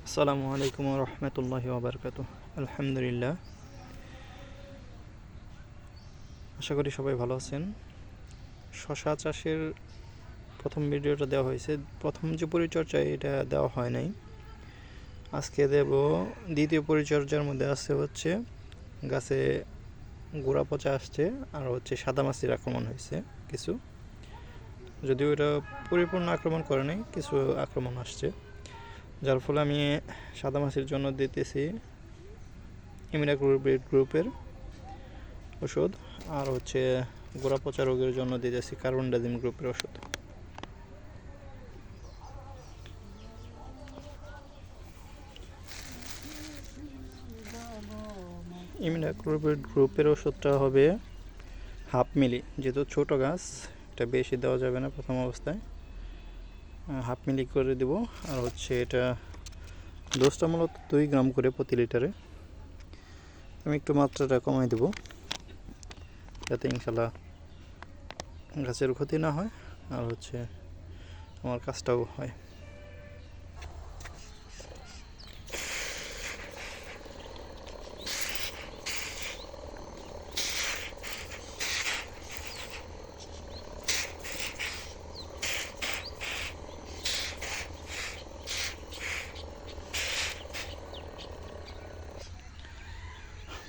আসসালামু আলাইকুম রহমতুল্লাহি ওয়াবারকাতুহ। আলহামদুলিল্লাহ, আশা করি সবাই ভালো আছেন। শশা চাষের প্রথম ভিডিওটা দেওয়া হয়েছে, প্রথম যে পরিচর্যা এটা দেওয়া হয় নাই। আজকে দেব দ্বিতীয় পরিচর্যার মধ্যে আছে হচ্ছে গাছে গোড়া পচা আসছে, আর হচ্ছে সাদামাছির আক্রমণ হয়েছে কিছু, যদিও এটা পরিপূর্ণ আক্রমণ করে নাই, কিছু আক্রমণ আসছে, যার ফলে আমি সাদামাছির জন্য দিতেছি ইমিডাক্লোপিড গ্রুপের ওষুধ, আর হচ্ছে গোড়া পচা রোগের জন্য দিতেছি কার্বনডাজিম গ্রুপের ওষুধ। ইমিডাক্লোপিড গ্রুপের ওষুধটা হবে 1/2 মিলি, যেহেতু ছোটো গাছ এটা বেশি দেওয়া যাবে না প্রথম অবস্থায়, 1/2 মিলি করে দেব। আর হচ্ছে এটা ডোজটা মূলত 2 গ্রাম করে প্রতি লিটারে। আমি একটু মাত্রাটা কমাই দেব যাতে ইনশাল্লাহ গাছের ক্ষতি না হয়, আর হচ্ছে আমার কাজটাও হয়।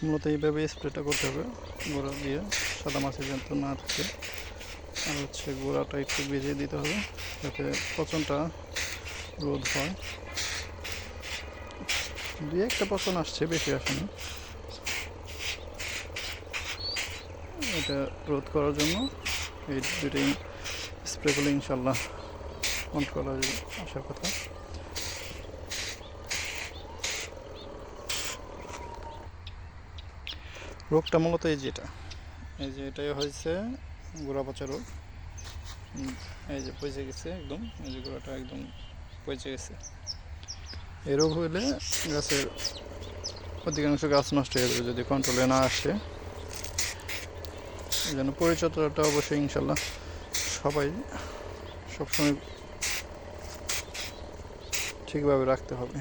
মূলত এইভাবে স্প্রেটা করতে হবে গোড়া দিয়ে, সাদা মাছি যেন না থাকে। আর হচ্ছে গোড়াটা একটু ভিজিয়ে দিতে হবে যাতে পচনটা রোধ হয়। 2-1টা পচন আসছে, বেশি আসেনি। এটা রোধ করার জন্য এই দুটোই স্প্রে করলে ইনশাল্লাহ কন্ট্রোল আসার কথা। রোগটা মূলত এই যে এটাই হয়েছে গোড়া পচা রোগ। এই যে পচে গেছে একদম, এই যে গোড়াটা একদম পচে গেছে। এই রোগ হইলে গাছের অধিকাংশ গাছ নষ্ট হয়ে যাবে যদি কন্ট্রোলে না আসে। এই জন্য পরিচর্যাটা অবশ্যই ইনশাল্লাহ সবাই সবসময় ঠিকভাবে রাখতে হবে।